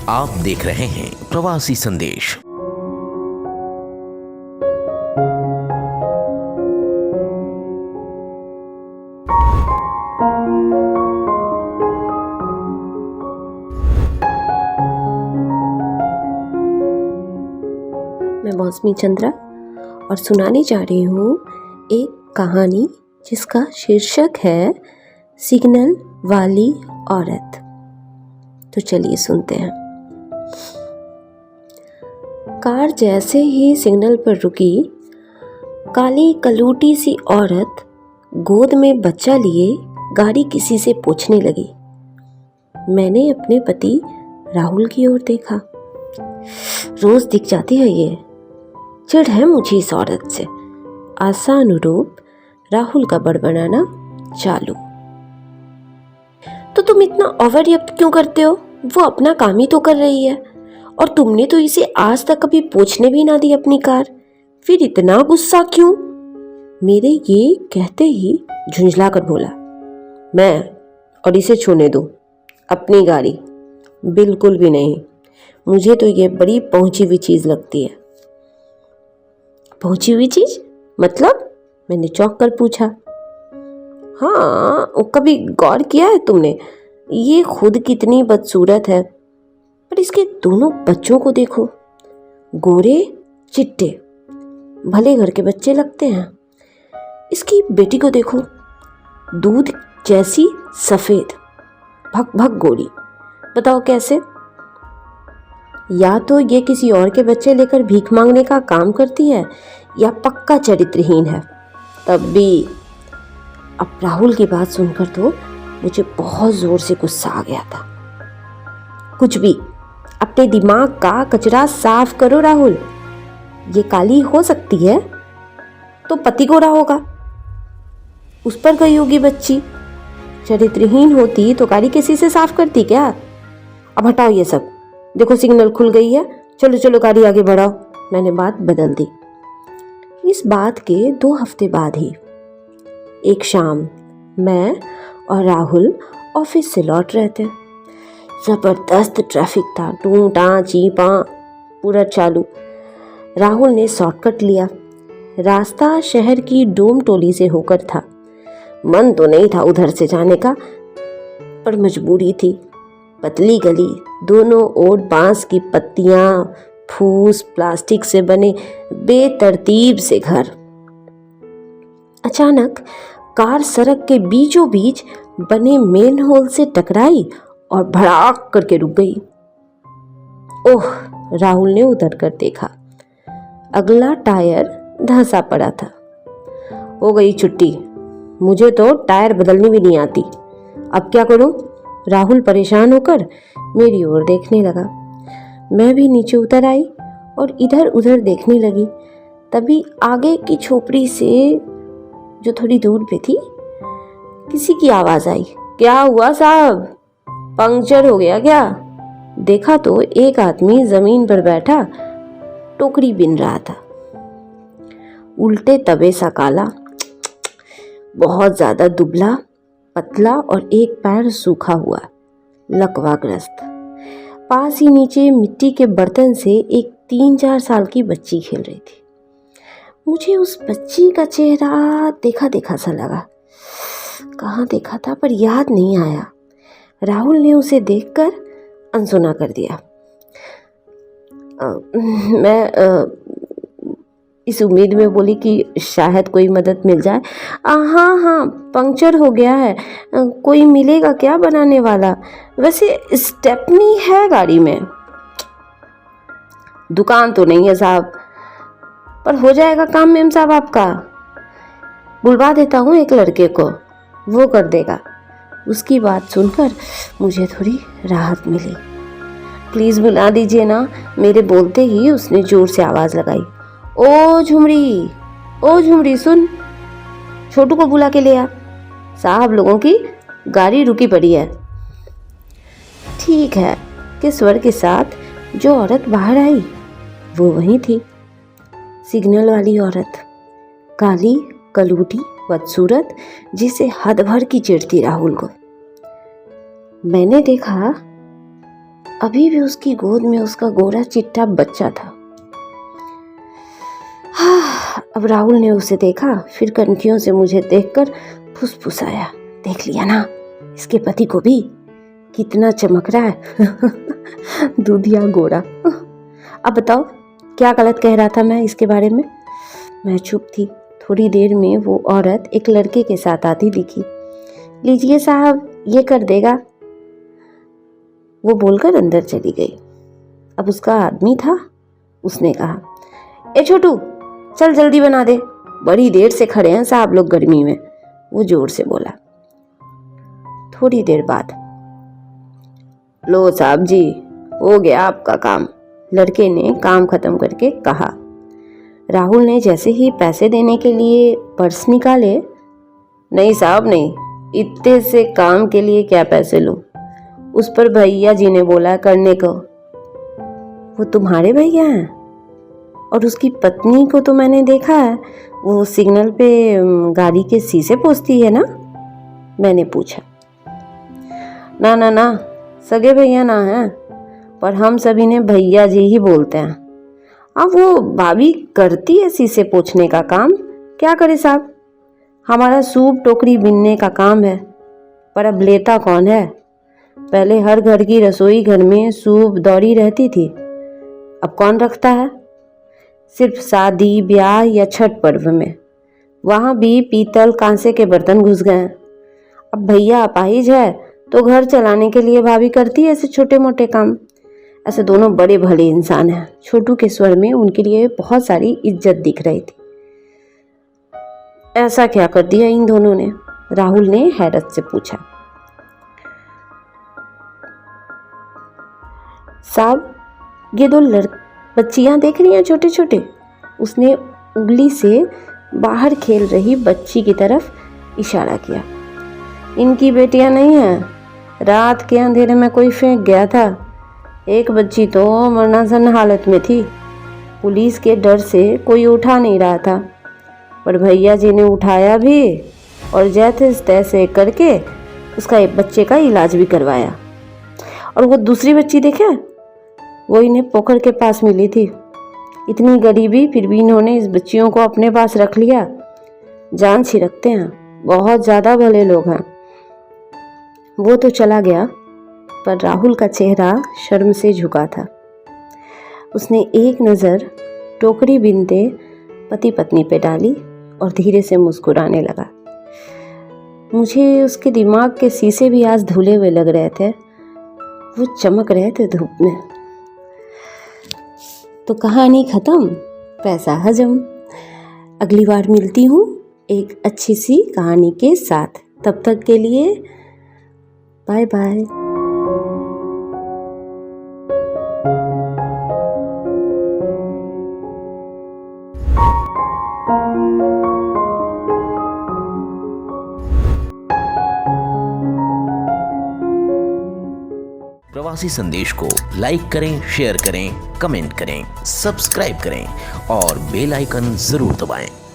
आप देख रहे हैं प्रवासी संदेश। मैं मौसमी चंद्रा और सुनाने जा रही हूँ एक कहानी जिसका शीर्षक है सिग्नल वाली औरत। तो चलिए सुनते हैं। कार जैसे ही सिग्नल पर रुकी, काली कलूटी सी औरत गोद में बच्चा लिए गाड़ी किसी से पूछने लगी। मैंने अपने पति राहुल की ओर देखा। रोज दिख जाती है ये, चिढ़ है मुझे इस औरत से। आशानुरूप राहुल का बड़बड़ाना चालू। तो तुम इतना ओवर रिएक्ट क्यों करते हो? वो अपना काम ही तो कर रही है और तुमने तो इसे आज तक कभी पूछने भी ना दी अपनी कार, फिर इतना गुस्सा क्यों? मेरे ये कहते ही झुंझला कर बोला, मैं और इसे छूने दो अपनी गाड़ी? बिल्कुल भी नहीं, मुझे तो ये बड़ी पहुंची हुई चीज लगती है। पहुंची हुई चीज मतलब? मैंने चौंक कर पूछा। हाँ, कभी गौर किया है तुमने ये खुद कितनी बदसूरत है, पर इसके दोनों बच्चों को देखो, गोरे चिट्टे, भले घर के बच्चे लगते हैं। इसकी बेटी को देखो, दूध जैसी सफेद, भक भक गोरी। बताओ कैसे? या तो ये किसी और के बच्चे लेकर भीख मांगने का काम करती है या पक्का चरित्रहीन है। तब भी अब राहुल की बात सुनकर तो मुझे बहुत जोर से गुस्सा आ गया था। कुछ भी, अपने दिमाग का कचरा साफ करो राहुल। ये काली हो सकती है तो पति गोरा होगा, उस पर गई होगी बच्ची। चरित्रहीन होती तो गाड़ी किसी से साफ करती क्या? अब हटाओ ये सब, देखो सिग्नल खुल गई है, चलो चलो गाड़ी आगे बढ़ाओ। मैंने बात बदल दी। इस बात के 2 हफ्ते बाद ही एक शाम मैं और राहुल ऑफिस से लौट रहे थे। जबरदस्त ट्रैफिक था, टू टा चीपा पूरा चालू। राहुल ने शॉर्टकट लिया। रास्ता शहर की डोम टोली से होकर था। मन तो नहीं था उधर से जाने का, पर मजबूरी थी। पतली गली, दोनों ओर बांस की पत्तियां, फूस, प्लास्टिक से बने बेतरतीब से घर। अचानक कार सड़क के बीचों बीच बने मेन होल से टकराई और भड़ाक करके रुक गई। ओह, राहुल ने उतर कर देखा। अगला टायर धंसा पड़ा था। हो गई छुट्टी, मुझे तो टायर बदलनी भी नहीं आती, अब क्या करूं? राहुल परेशान होकर मेरी ओर देखने लगा। मैं भी नीचे उतर आई और इधर उधर देखने लगी। तभी आगे की झोपड़ी से, जो थोड़ी दूर पे थी, किसी की आवाज आई। क्या हुआ साहब, पंक्चर हो गया क्या? देखा तो एक आदमी जमीन पर बैठा टोकरी बिन रहा था। उल्टे तवे सा काला, बहुत ज्यादा दुबला पतला और एक पैर सूखा हुआ, लकवाग्रस्त। पास ही नीचे मिट्टी के बर्तन से एक 3-4 साल की बच्ची खेल रही थी। मुझे उस बच्ची का चेहरा देखा देखा सा लगा। कहाँ देखा था पर याद नहीं आया। राहुल ने उसे देखकर अनसुना कर दिया। मैं इस उम्मीद में बोली कि शायद कोई मदद मिल जाए। हाँ हाँ, पंक्चर हो गया है, कोई मिलेगा क्या बनाने वाला? वैसे स्टेपनी है गाड़ी में। दुकान तो नहीं है साहब, पर हो जाएगा काम मेम साहब आपका। बुलवा देता हूँ एक लड़के को, वो कर देगा। उसकी बात सुनकर मुझे थोड़ी राहत मिली। प्लीज़ बुला दीजिए ना। मेरे बोलते ही उसने जोर से आवाज़ लगाई। ओ झुमरी, ओ झुमरी सुन, छोटू को बुला के ले आ, साहब लोगों की गाड़ी रुकी पड़ी है। ठीक है के स्वर के साथ जो औरत बाहर आई वो वही थी, सिग्नल वाली औरत, काली कलूटी बदसूरत, जिसे हद भर की चिढ़ती राहुल को। मैंने देखा अभी भी उसकी गोद में उसका गोरा चिट्टा बच्चा था। अब राहुल ने उसे देखा, फिर कनखियों से मुझे देखकर फुसफुसाया, देख लिया ना, इसके पति को भी कितना चमक रहा है। दूधिया गोरा। अब बताओ क्या गलत कह रहा था मैं इसके बारे में। मैं चुप थी। थोड़ी देर में वो औरत एक लड़के के साथ आती दिखी। लीजिए साहब, ये कर देगा, वो बोलकर अंदर चली गई। अब उसका आदमी था, उसने कहा, ए छोटू चल जल्दी बना दे, बड़ी देर से खड़े हैं साहब लोग गर्मी में, वो जोर से बोला। थोड़ी देर बाद, लो साहब जी, हो गया आपका काम, लड़के ने काम खत्म करके कहा। राहुल ने जैसे ही पैसे देने के लिए पर्स निकाले, नहीं साहब नहीं, इतने से काम के लिए क्या पैसे लूं, उस पर भैया जी ने बोला करने को। वो तुम्हारे भैया हैं? और उसकी पत्नी को तो मैंने देखा है, वो सिग्नल पे गाड़ी के शीशे पोंछती है ना, मैंने पूछा। ना ना ना, सगे भैया ना हैं, पर हम सभी ने भैया जी ही बोलते हैं। अब वो भाभी करती है शीशे पोंछने का काम, क्या करे साहब, हमारा सूप टोकरी बिनने का काम है, पर अब लेता कौन है। पहले हर घर की रसोई घर में सूप दौरी रहती थी, अब कौन रखता है, सिर्फ शादी ब्याह या छठ पर्व में, वहाँ भी पीतल कांसे के बर्तन घुस गए हैं। अब भैया अपाहिज है तो घर चलाने के लिए भाभी करती है ऐसे छोटे मोटे काम। ऐसे दोनों बड़े भले इंसान हैं। छोटू के स्वर में उनके लिए बहुत सारी इज्जत दिख रही थी। ऐसा क्या कर दिया इन दोनों ने, राहुल ने हैरत से पूछा। साहब ये दो बच्चियां देख रही हैं छोटे छोटे, उसने उंगली से बाहर खेल रही बच्ची की तरफ इशारा किया। इनकी बेटियां नहीं हैं, रात के अंधेरे में कोई फेंक गया था, एक बच्ची तो मरनासन हालत में थी, पुलिस के डर से कोई उठा नहीं रहा था, पर भैया जी ने उठाया भी और जैसे तैसे करके उसका एक बच्चे का इलाज भी करवाया। और वो दूसरी बच्ची देखे, वो इन्हें पोखर के पास मिली थी, इतनी गरीबी फिर भी इन्होंने इस बच्चियों को अपने पास रख लिया। जान छिड़कते हैं, बहुत ज़्यादा भले लोग हैं। वो तो चला गया, पर राहुल का चेहरा शर्म से झुका था। उसने एक नज़र टोकरी बिनते पति पत्नी पे डाली और धीरे से मुस्कुराने लगा। मुझे उसके दिमाग के शीशे भी आज धुले हुए लग रहे थे, वो चमक रहे थे धूप में। तो कहानी खत्म, पैसा हजम। अगली बार मिलती हूँ एक अच्छी सी कहानी के साथ, तब तक के लिए बाय बाय। प्रवासी संदेश को लाइक करें, शेयर करें, कमेंट करें, सब्सक्राइब करें और बेल आइकन जरूर दबाएं।